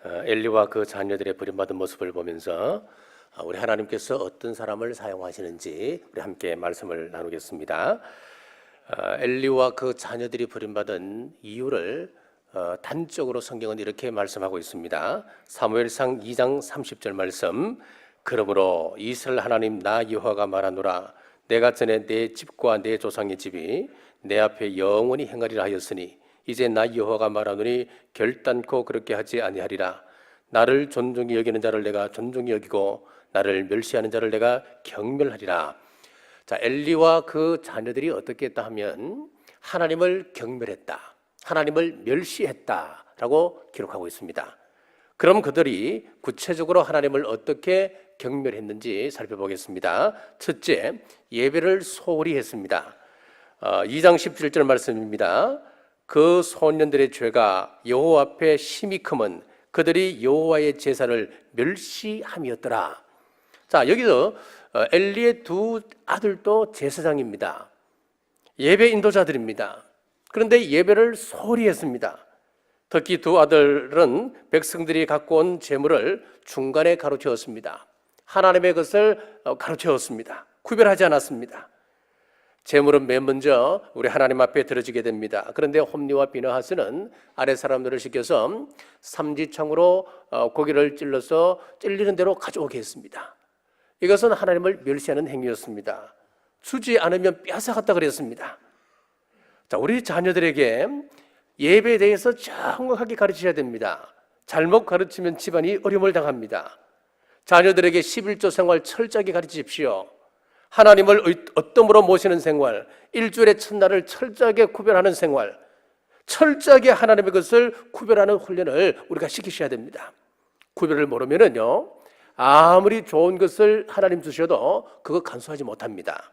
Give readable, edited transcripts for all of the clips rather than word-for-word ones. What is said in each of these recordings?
엘리와 그 자녀들의 버림받은 모습을 보면서 우리 하나님께서 어떤 사람을 사용하시는지 우리 함께 말씀을 나누겠습니다. 엘리와 그 자녀들이 버림받은 이유를 단적으로 성경은 이렇게 말씀하고 있습니다. 사무엘상 2장 30절 말씀. 그러므로 이스라엘 하나님 나 여호와가 말하노라. 내가 전에 내 집과 내 조상의 집이 내 앞에 영원히 행하리라 하였으니 이제 나 여호와가 말하노니 결단코 그렇게 하지 아니하리라. 나를 존중히 여기는 자를 내가 존중히 여기고 나를 멸시하는 자를 내가 경멸하리라. 자, 엘리와 그 자녀들이 어떻게 했다 하면 하나님을 경멸했다, 하나님을 멸시했다라고 기록하고 있습니다. 그럼 그들이 구체적으로 하나님을 어떻게 경멸했는지 살펴보겠습니다. 첫째, 예배를 소홀히 했습니다. 2장 17절 말씀입니다. 그 소년들의 죄가 여호와 앞에 심히 크면 그들이 여호와의 제사를 멸시함이었더라. 자, 여기서 엘리의 두 아들도 제사장입니다. 예배 인도자들입니다. 그런데 예배를 소홀히 했습니다. 특히 두 아들은 백성들이 갖고 온 재물을 중간에 가로채웠습니다. 하나님의 것을 가로채웠습니다. 구별하지 않았습니다. 재물은 맨 먼저 우리 하나님 앞에 들어지게 됩니다. 그런데 홈리와 비느하스는 아래 사람들을 시켜서 삼지창으로 고기를 찔러서 찔리는 대로 가져오게 했습니다. 이것은 하나님을 멸시하는 행위였습니다. 주지 않으면 뺏어갔다 그랬습니다. 자, 우리 자녀들에게 예배에 대해서 정확하게 가르쳐야 됩니다. 잘못 가르치면 집안이 어려움을 당합니다. 자녀들에게 11조 생활 철저하게 가르치십시오. 하나님을 어떠므로 모시는 생활, 일주일의 첫날을 철저하게 구별하는 생활, 철저하게 하나님의 것을 구별하는 훈련을 우리가 시키셔야 됩니다. 구별을 모르면은요, 아무리 좋은 것을 하나님 주셔도 그거 간수하지 못합니다.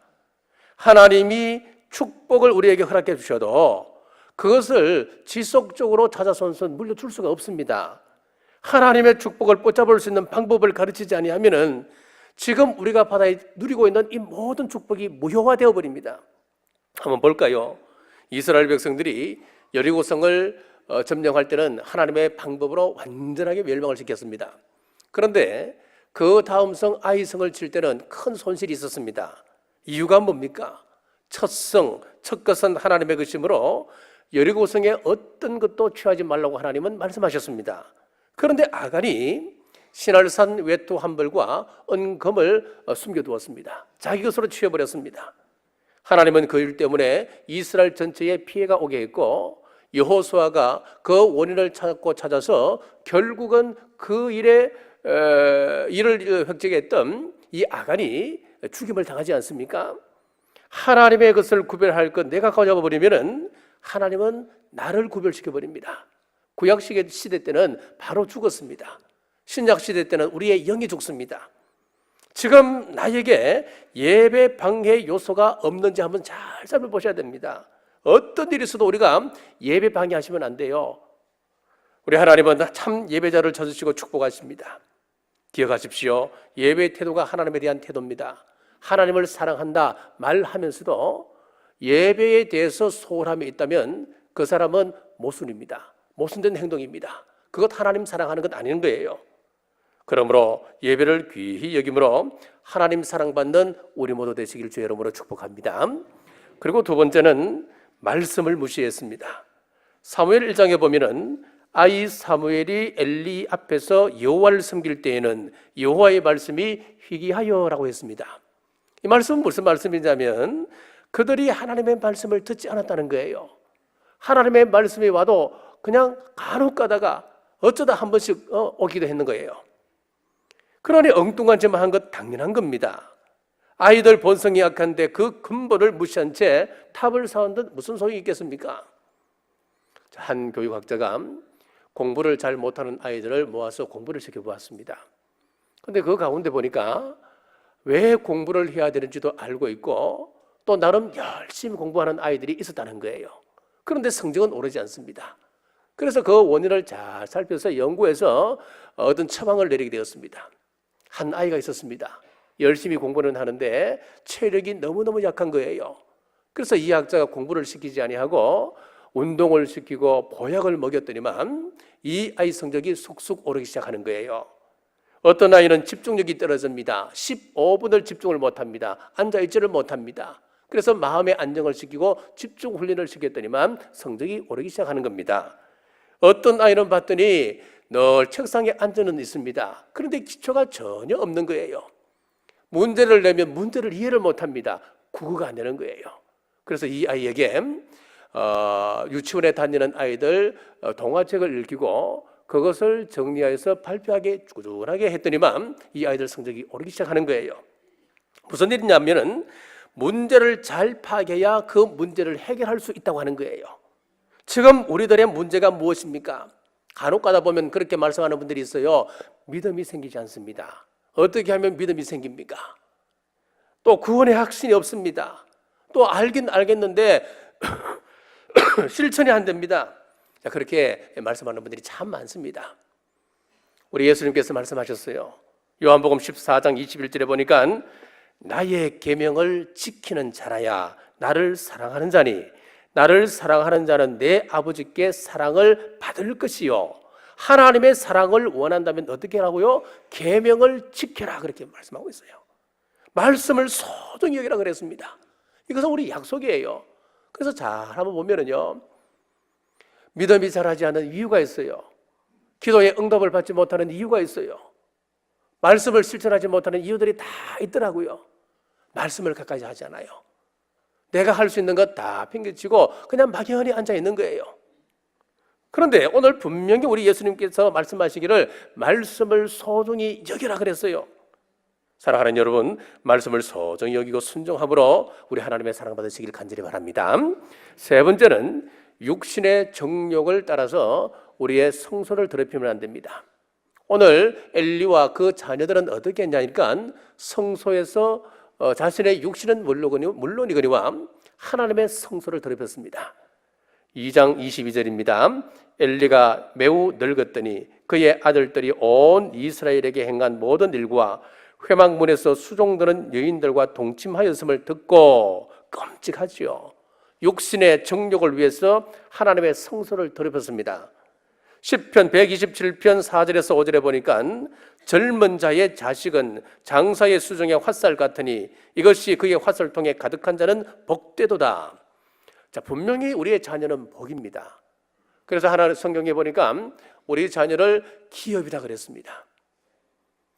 하나님이 축복을 우리에게 허락해 주셔도 그것을 지속적으로 찾아서는 물려줄 수가 없습니다. 하나님의 축복을 붙잡을 수 있는 방법을 가르치지 아니하면은 지금 우리가 받아 누리고 있는 이 모든 축복이 무효화되어 버립니다. 한번 볼까요? 이스라엘 백성들이 여리고성을 점령할 때는 하나님의 방법으로 완전하게 멸망을 시켰습니다. 그런데 그 다음 성 아이성을 칠 때는 큰 손실이 있었습니다. 이유가 뭡니까? 첫 것은 하나님의 것이므로 여리고성에 어떤 것도 취하지 말라고 하나님은 말씀하셨습니다. 그런데 아간이 신할산 외투 한 벌과 은금을 숨겨두었습니다. 자기 것으로 취해버렸습니다. 하나님은 그 일 때문에 이스라엘 전체에 피해가 오게 했고 여호수아가 그 원인을 찾아서 결국은 그 일을 획득했던 이 아간이 죽임을 당하지 않습니까? 하나님의 것을 구별할 것 내가 가져버리면은 하나님은 나를 구별시켜버립니다. 구약 시대 때는 바로 죽었습니다. 신약 시대 때는 우리의 영이 죽습니다. 지금 나에게 예배 방해 요소가 없는지 한번 잘 살펴보셔야 됩니다. 어떤 일이 있어도 우리가 예배 방해하시면 안 돼요. 우리 하나님은 참 예배자를 찾으시고 축복하십니다. 기억하십시오. 예배의 태도가 하나님에 대한 태도입니다. 하나님을 사랑한다 말하면서도 예배에 대해서 소홀함이 있다면 그 사람은 모순입니다. 모순된 행동입니다. 그것 하나님 사랑하는 것 아닌 거예요. 그러므로 예배를 귀히 여김으로 하나님 사랑받는 우리 모두 되시길 주의 이름으로 축복합니다. 그리고 두 번째는 말씀을 무시했습니다. 사무엘 1장에 보면은 아이 사무엘이 엘리 앞에서 여호와를 섬길 때에는 여호와의 말씀이 희귀하여라고 했습니다. 이 말씀은 무슨 말씀이냐면 그들이 하나님의 말씀을 듣지 않았다는 거예요. 하나님의 말씀이 와도 그냥 간혹 가다가 어쩌다 한 번씩 오기도 했는 거예요. 그러니 엉뚱한 짓만 한 것 당연한 겁니다. 아이들 본성이 약한데 그 근본을 무시한 채 탑을 쌓은 무슨 소용이 있겠습니까? 한 교육학자가 공부를 잘 못하는 아이들을 모아서 공부를 시켜보았습니다. 그런데 그 가운데 보니까 왜 공부를 해야 되는지도 알고 있고 또 나름 열심히 공부하는 아이들이 있었다는 거예요. 그런데 성적은 오르지 않습니다. 그래서 그 원인을 잘 살펴서 연구해서 얻은 처방을 내리게 되었습니다. 한 아이가 있었습니다. 열심히 공부는 하는데 체력이 너무너무 약한 거예요. 그래서 이 학자가 공부를 시키지 아니하고 운동을 시키고 보약을 먹였더니만 이 아이 성적이 쑥쑥 오르기 시작하는 거예요. 어떤 아이는 집중력이 떨어집니다. 15분을 집중을 못합니다. 앉아있지를 못합니다. 그래서 마음의 안정을 시키고 집중 훈련을 시켰더니만 성적이 오르기 시작하는 겁니다. 어떤 아이는 봤더니 늘 책상에 앉아는 있습니다. 그런데 기초가 전혀 없는 거예요. 문제를 내면 문제를 이해를 못합니다. 국어가 안 되는 거예요. 그래서 이 아이에게 유치원에 다니는 아이들 동화책을 읽히고 그것을 정리해서 발표하게 꾸준하게 했더니만 이 아이들 성적이 오르기 시작하는 거예요. 무슨 일이냐면은 문제를 잘 파악해야 그 문제를 해결할 수 있다고 하는 거예요. 지금 우리들의 문제가 무엇입니까? 간혹 가다 보면 그렇게 말씀하는 분들이 있어요. 믿음이 생기지 않습니다. 어떻게 하면 믿음이 생깁니까? 또 구원의 확신이 없습니다. 또 알긴 알겠는데 실천이 안 됩니다. 자, 그렇게 말씀하는 분들이 참 많습니다. 우리 예수님께서 말씀하셨어요. 요한복음 14장 21절에 보니까 나의 계명을 지키는 자라야 나를 사랑하는 자니 나를 사랑하는 자는 내 아버지께 사랑을 받을 것이요 하나님의 사랑을 원한다면 어떻게 하라고요? 계명을 지켜라 그렇게 말씀하고 있어요. 말씀을 소중히 여기라 그랬습니다. 이것은 우리 약속이에요. 그래서 잘 한번 보면은요 믿음이 자라지 않는 이유가 있어요. 기도에 응답을 받지 못하는 이유가 있어요. 말씀을 실천하지 못하는 이유들이 다 있더라고요. 말씀을 가까이 하지 않아요. 내가 할 수 있는 것 다 팽개치고 그냥 막연히 앉아 있는 거예요. 그런데 오늘 분명히 우리 예수님께서 말씀하시기를 말씀을 소중히 여기라 그랬어요. 사랑하는 여러분, 말씀을 소중히 여기고 순종함으로 우리 하나님의 사랑 받으시길 간절히 바랍니다. 세 번째는 육신의 정욕을 따라서 우리의 성소를 더럽히면 안 됩니다. 오늘 엘리와 그 자녀들은 어떻게 했냐니까 성소에서 자신의 육신은 물론이거니와 하나님의 성소를 더럽혔습니다. 2장 22절입니다. 엘리가 매우 늙었더니 그의 아들들이 온 이스라엘에게 행한 모든 일과 회막문에서 수종드는 여인들과 동침하였음을 듣고 끔찍하지요. 육신의 정욕을 위해서 하나님의 성소를 더럽혔습니다. 시편 127편 4절에서 5절에 보니까 젊은 자의 자식은 장사의 수종의 화살 같으니 이것이 그의 화살통에 가득한 자는 복되도다. 자, 분명히 우리의 자녀는 복입니다. 그래서 하나님 성경에 보니까 우리 자녀를 기업이라 그랬습니다.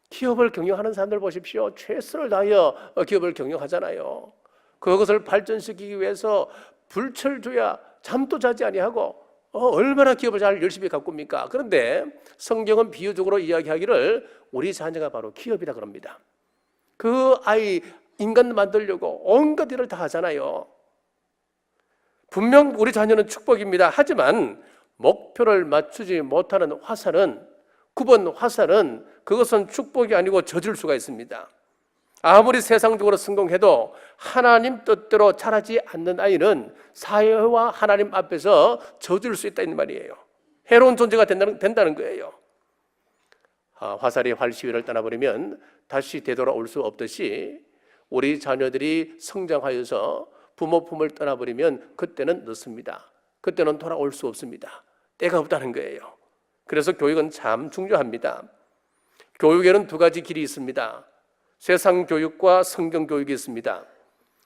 기업을 경영하는 사람들 보십시오. 최선을 다하여 기업을 경영하잖아요. 그것을 발전시키기 위해서 불철주야 잠도 자지 아니하고 얼마나 기업을 잘 열심히 가꿉니까? 그런데 성경은 비유적으로 이야기하기를 우리 자녀가 바로 기업이라 그럽니다. 그 아이 인간 만들려고 온갖 일을 다 하잖아요. 분명 우리 자녀는 축복입니다. 하지만 목표를 맞추지 못하는 화살은 9번 화살은 그것은 축복이 아니고 저질 수가 있습니다. 아무리 세상적으로 성공해도 하나님 뜻대로 자라지 않는 아이는 사회와 하나님 앞에서 저질 수 있다는 말이에요. 해로운 존재가 된다는 거예요. 화살이 활시위를 떠나버리면 다시 되돌아올 수 없듯이 우리 자녀들이 성장하여서 부모 품을 떠나버리면 그때는 늦습니다. 그때는 돌아올 수 없습니다. 때가 없다는 거예요. 그래서 교육은 참 중요합니다. 교육에는 두 가지 길이 있습니다. 세상 교육과 성경 교육이 있습니다.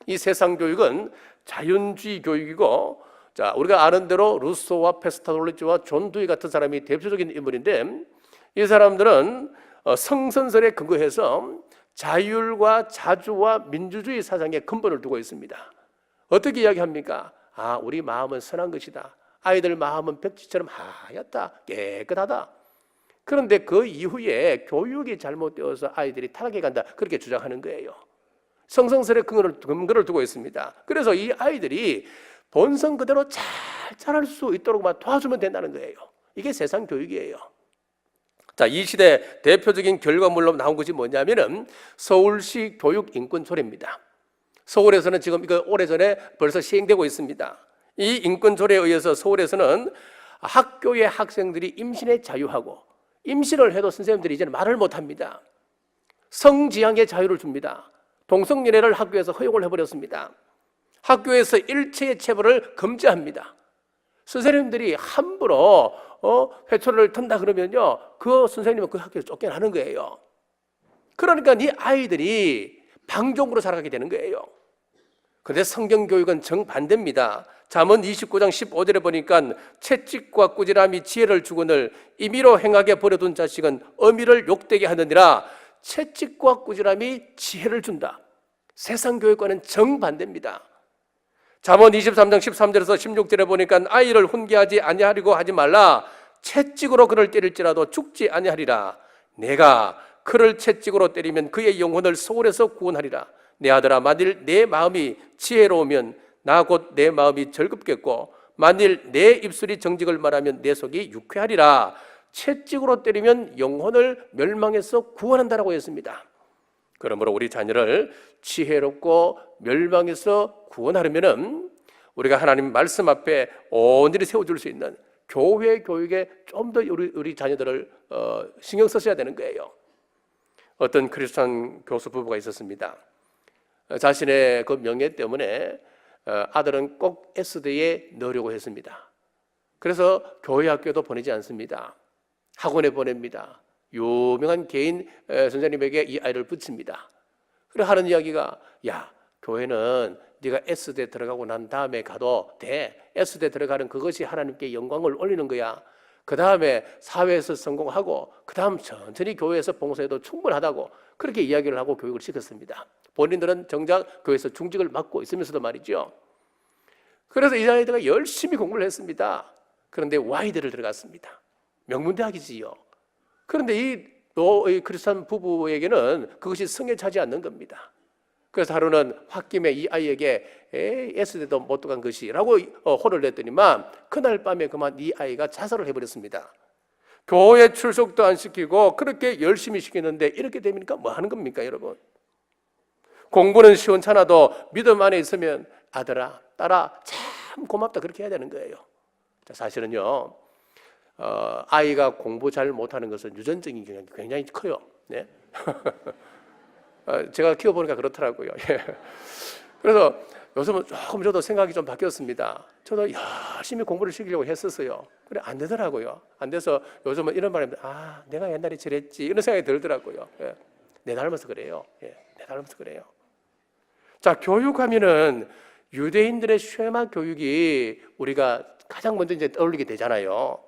이 세상 교육은 자연주의 교육이고, 자, 우리가 아는 대로 루소와 페스타돌리지와 존 두이 같은 사람이 대표적인 인물인데, 이 사람들은 성선설에 근거해서 자율과 자주와 민주주의 사상의 근본을 두고 있습니다. 어떻게 이야기합니까? 우리 마음은 선한 것이다. 아이들 마음은 백지처럼 하얗다, 깨끗하다. 그런데 그 이후에 교육이 잘못되어서 아이들이 타락해 간다, 그렇게 주장하는 거예요. 성선설의 근거를 두고 있습니다. 그래서 이 아이들이 본성 그대로 잘 자랄 수 있도록만 도와주면 된다는 거예요. 이게 세상 교육이에요. 자, 이 시대 대표적인 결과물로 나온 것이 뭐냐면은 서울시 교육인권조례입니다. 서울에서는 지금 이거 오래전에 벌써 시행되고 있습니다. 이 인권조례에 의해서 서울에서는 학교의 학생들이 임신에 자유하고, 임신을 해도 선생님들이 이제는 말을 못합니다. 성지향의 자유를 줍니다. 동성연애를 학교에서 허용을 해버렸습니다. 학교에서 일체의 체벌을 금지합니다. 선생님들이 함부로 회초리를 든다 그러면요, 그 선생님은 그 학교에서 쫓겨나는 거예요. 그러니까 이 아이들이 방종으로 살아가게 되는 거예요. 그런데 성경교육은 정반대입니다. 잠언 29장 15절에 보니까 채찍과 꾸지람이 지혜를 주거늘 임의로 행하게 버려둔 자식은 어미를 욕되게 하느니라. 채찍과 꾸지람이 지혜를 준다. 세상 교육과는 정반대입니다. 잠언 23장 13절에서 16절에 보니까 아이를 훈계하지 아니하려고 하지 말라. 채찍으로 그를 때릴지라도 죽지 아니하리라. 내가 그를 채찍으로 때리면 그의 영혼을 소홀에서 구원하리라. 내 아들아, 만일 내 마음이 지혜로우면 나 곧 내 마음이 즐겁겠고 만일 내 입술이 정직을 말하면 내 속이 유쾌하리라. 채찍으로 때리면 영혼을 멸망에서 구원한다라고 했습니다. 그러므로 우리 자녀를 지혜롭고 멸망에서 구원하려면 우리가 하나님 말씀 앞에 온전히 세워줄 수 있는 교회 교육에 좀 더 우리 자녀들을 신경 써셔야 되는 거예요. 어떤 크리스천 교수 부부가 있었습니다. 자신의 그 명예 때문에 아들은 꼭 S대에 넣으려고 했습니다. 그래서 교회 학교도 보내지 않습니다. 학원에 보냅니다. 유명한 개인 선생님에게 이 아이를 붙입니다. 그래 하는 이야기가, 야, 교회는 네가 S대 들어가고 난 다음에 가도 돼. S대 들어가는 그것이 하나님께 영광을 올리는 거야. 그 다음에 사회에서 성공하고 그 다음 천천히 교회에서 봉사해도 충분하다고 그렇게 이야기를 하고 교육을 시켰습니다. 본인들은 정작 교회에서 중직을 맡고 있으면서도 말이죠. 그래서 이 아이들가 열심히 공부를 했습니다. 그런데 Y대를 들어갔습니다. 명문대학이지요. 그런데 이 크리스찬 부부에게는 그것이 성에 차지 않는 겁니다. 그래서 하루는 홧김에 이 아이에게 S대도 못 들어간 것이라고 혼을 냈더니만 그날 밤에 그만 이 아이가 자살을 해버렸습니다. 교회 출석도 안 시키고 그렇게 열심히 시키는데 이렇게 되니까 뭐 하는 겁니까, 여러분? 공부는 시원찮아도 믿음 안에 있으면 아들아, 딸아, 참 고맙다 그렇게 해야 되는 거예요. 사실은요, 아이가 공부 잘 못하는 것은 유전적인 경향이 굉장히 커요. 네? 제가 키워보니까 그렇더라고요. 그래서 요즘은 조금 저도 생각이 좀 바뀌었습니다. 저도 열심히 공부를 시키려고 했었어요. 그래 안 되더라고요. 안 돼서 요즘은 이런 말입니다. 내가 옛날에 저랬지 이런 생각이 들더라고요. 내 닮아서 그래요. 내 닮아서 그래요. 자, 교육하면은 유대인들의 쉐마 교육이 우리가 가장 먼저 이제 떠올리게 되잖아요.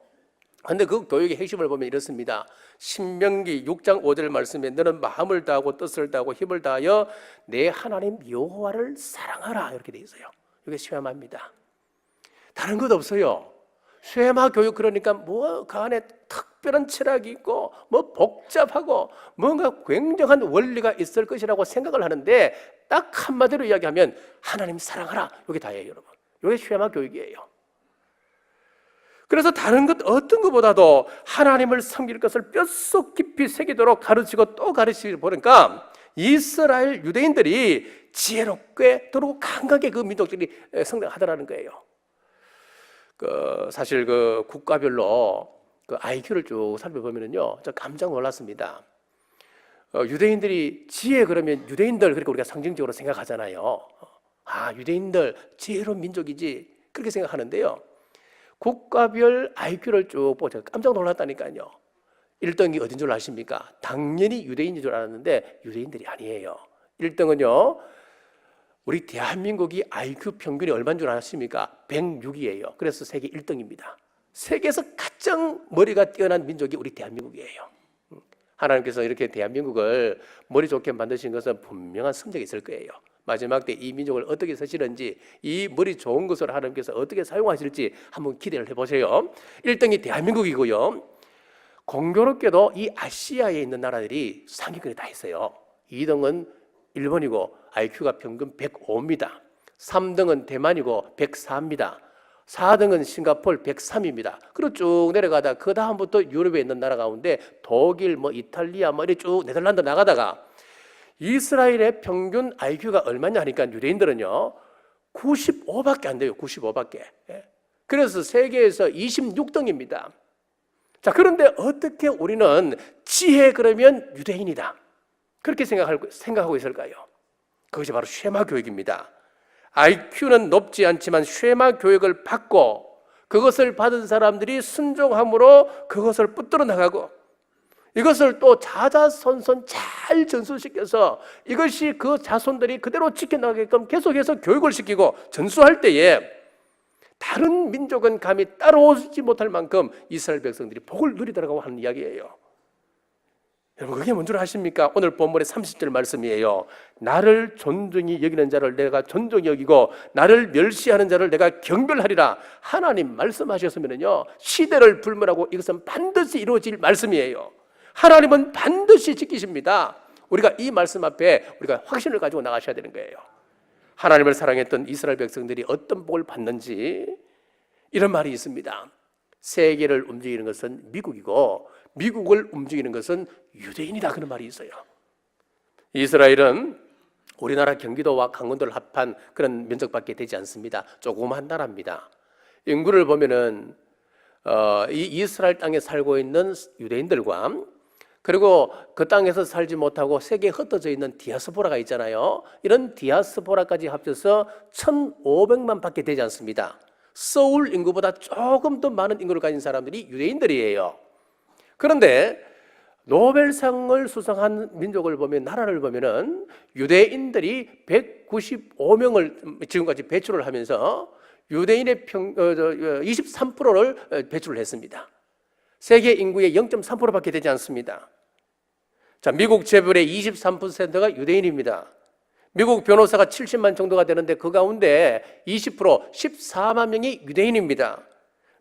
그런데 그 교육의 핵심을 보면 이렇습니다. 신명기 6장 5절 말씀에 너는 마음을 다하고 뜻을 다하고 힘을 다하여 내 하나님 여호와를 사랑하라 이렇게 돼 있어요. 이게 쉐마입니다. 다른 것 없어요. 쉐마 교육 그러니까 뭐 그 안에 특별한 철학이 있고 뭐 복잡하고 뭔가 굉장한 원리가 있을 것이라고 생각을 하는데 딱 한마디로 이야기하면 하나님 사랑하라 이게 다예요, 여러분. 이게 쉐마 교육이에요. 그래서 다른 것 어떤 것보다도 하나님을 섬길 것을 뼛속 깊이 새기도록 가르치고 또 가르치고 보니까 이스라엘 유대인들이 지혜롭게 그리고 강하게 그 민족들이 성장하더라는 거예요. 사실 그 국가별로 그 IQ를 쭉 살펴보면요, 저 깜짝 놀랐습니다. 유대인들이 지혜 그러면 유대인들 그렇게 우리가 상징적으로 생각하잖아요. 유대인들 지혜로운 민족이지 그렇게 생각하는데요. 국가별 IQ를 쭉 보고 제가 깜짝 놀랐다니까요. 1등이 어딘 줄 아십니까? 당연히 유대인인 줄 알았는데 유대인들이 아니에요. 1등은요, 우리 대한민국이 IQ 평균이 얼마인 줄 아십니까? 106이에요. 그래서 세계 1등입니다. 세계에서 가장 머리가 뛰어난 민족이 우리 대한민국이에요. 하나님께서 이렇게 대한민국을 머리 좋게 만드신 것은 분명한 성적이 있을 거예요. 마지막 때 이 민족을 어떻게 쓰시는지, 이 머리 좋은 것을 하나님께서 어떻게 사용하실지 한번 기대를 해보세요. 1등이 대한민국이고요. 공교롭게도 이 아시아에 있는 나라들이 상위권에 다 있어요. 2등은 일본이고 IQ가 평균 105입니다. 3등은 대만이고 104입니다. 4등은 싱가포르 103입니다. 그리고 쭉 내려가다 그 다음부터 유럽에 있는 나라 가운데 독일, 이탈리아, 이렇게 쭉 네덜란드 나가다가 이스라엘의 평균 IQ가 얼마냐 하니까 유대인들은요 95밖에 안 돼요. 95밖에. 그래서 세계에서 26등입니다. 자, 그런데 어떻게 우리는 지혜 그러면 유대인이다 그렇게 생각하고 있을까요? 그것이 바로 쉐마 교육입니다. IQ는 높지 않지만 쉐마 교육을 받고 그것을 받은 사람들이 순종함으로 그것을 붙들어 나가고 이것을 또 자자손손 잘 전수시켜서 이것이 그 자손들이 그대로 지켜나가게끔 계속해서 교육을 시키고 전수할 때에 다른 민족은 감히 따라오지 못할 만큼 이스라엘 백성들이 복을 누리더라고 하는 이야기예요. 여러분, 그게 뭔 줄 아십니까? 오늘 본문의 30절 말씀이에요. 나를 존중히 여기는 자를 내가 존중히 여기고 나를 멸시하는 자를 내가 경멸하리라. 하나님 말씀하셨으면요, 시대를 불문하고 이것은 반드시 이루어질 말씀이에요. 하나님은 반드시 지키십니다. 우리가 이 말씀 앞에 우리가 확신을 가지고 나가셔야 되는 거예요. 하나님을 사랑했던 이스라엘 백성들이 어떤 복을 받는지 이런 말이 있습니다. 세계를 움직이는 것은 미국이고 미국을 움직이는 것은 유대인이다, 그런 말이 있어요. 이스라엘은 우리나라 경기도와 강원도를 합한 그런 면적밖에 되지 않습니다. 조그만 나라입니다. 인구를 보면은 이 이스라엘 땅에 살고 있는 유대인들과 그리고 그 땅에서 살지 못하고 세계에 흩어져 있는 디아스포라가 있잖아요. 이런 디아스포라까지 합쳐서 1,500만 밖에 되지 않습니다. 서울 인구보다 조금 더 많은 인구를 가진 사람들이 유대인들이에요. 그런데 노벨상을 수상한 민족을 보면, 나라를 보면은 유대인들이 195명을 지금까지 배출을 하면서 유대인의 23%를 배출을 했습니다. 세계 인구의 0.3%밖에 되지 않습니다. 자, 미국 재벌의 23%가 유대인입니다. 미국 변호사가 70만 정도가 되는데 그 가운데 20%, 14만 명이 유대인입니다.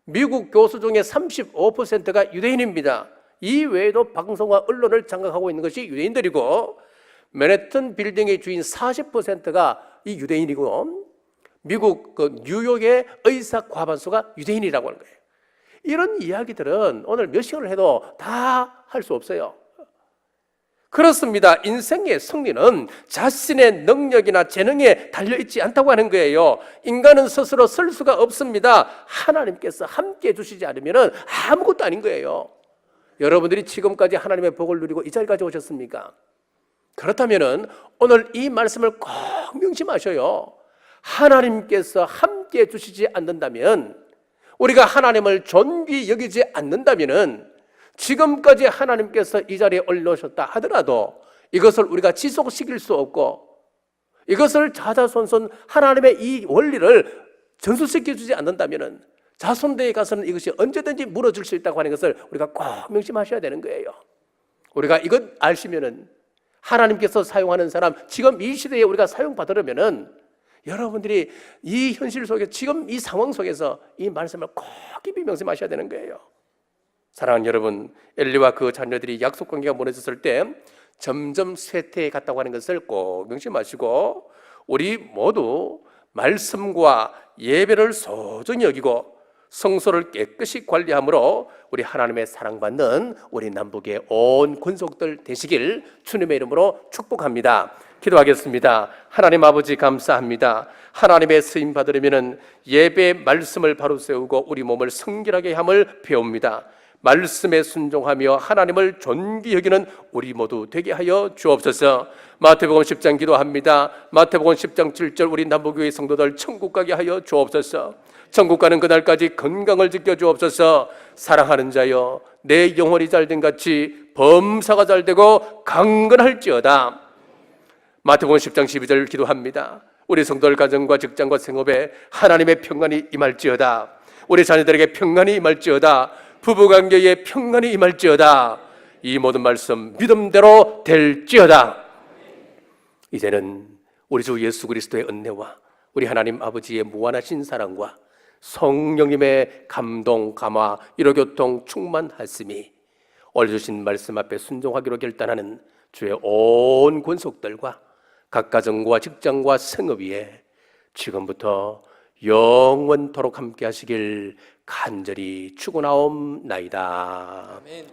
미국 교수 중에 35%가 유대인입니다. 이 외에도 방송과 언론을 장악하고 있는 것이 유대인들이고, 맨해튼 빌딩의 주인 40%가 이 유대인이고, 미국 뉴욕의 의사 과반수가 유대인이라고 하는 거예요. 이런 이야기들은 오늘 몇 시간을 해도 다 할 수 없어요. 그렇습니다. 인생의 승리는 자신의 능력이나 재능에 달려있지 않다고 하는 거예요. 인간은 스스로 설 수가 없습니다. 하나님께서 함께해 주시지 않으면 아무것도 아닌 거예요. 여러분들이 지금까지 하나님의 복을 누리고 이 자리까지 오셨습니까? 그렇다면 오늘 이 말씀을 꼭 명심하셔요. 하나님께서 함께해 주시지 않는다면, 우리가 하나님을 존귀 여기지 않는다면 지금까지 하나님께서 이 자리에 올려오셨다 하더라도 이것을 우리가 지속시킬 수 없고, 이것을 자자손손 하나님의 이 원리를 전수시켜주지 않는다면 자손들에 가서는 이것이 언제든지 무너질 수 있다고 하는 것을 우리가 꼭 명심하셔야 되는 거예요. 우리가 이것 아시면은 하나님께서 사용하는 사람, 지금 이 시대에 우리가 사용받으려면은 여러분들이 이 현실 속에, 지금 이 상황 속에서 이 말씀을 꼭 깊이 명심하셔야 되는 거예요. 사랑하는 여러분, 엘리와 그 자녀들이 약속 관계가 무너졌을 때 점점 쇠퇴해 갔다고 하는 것을 꼭 명심하시고, 우리 모두 말씀과 예배를 소중히 여기고 성소를 깨끗이 관리함으로 우리 하나님의 사랑받는 우리 남북의 온 권속들 되시길 주님의 이름으로 축복합니다. 기도하겠습니다. 하나님 아버지, 감사합니다. 하나님의 쓰임 받으려면 예배 말씀을 바로 세우고 우리 몸을 성결하게 함을 배웁니다. 말씀에 순종하며 하나님을 존귀 여기는 우리 모두 되게 하여 주옵소서. 마태복음 10장 기도합니다. 마태복음 10장 7절 우리 남북교회 성도들 천국 가게 하여 주옵소서. 천국 가는 그날까지 건강을 지켜 주옵소서. 사랑하는 자여, 내 영혼이 잘된 같이 범사가 잘되고 강건할지어다. 마태복음 10장 12절 기도합니다. 우리 성도들 가정과 직장과 생업에 하나님의 평안이 임할지어다. 우리 자녀들에게 평안이 임할지어다. 부부관계에 평안이 임할지어다. 이 모든 말씀 믿음대로 될지어다. 이제는 우리 주 예수 그리스도의 은혜와 우리 하나님 아버지의 무한하신 사랑과 성령님의 감동, 감화, 위로교통 충만하심이 오늘 주신 말씀 앞에 순종하기로 결단하는 주의 온 권속들과 각 가정과 직장과 생업 위에 지금부터 영원토록 함께 하시길 간절히 축원하옵나이다. 아멘.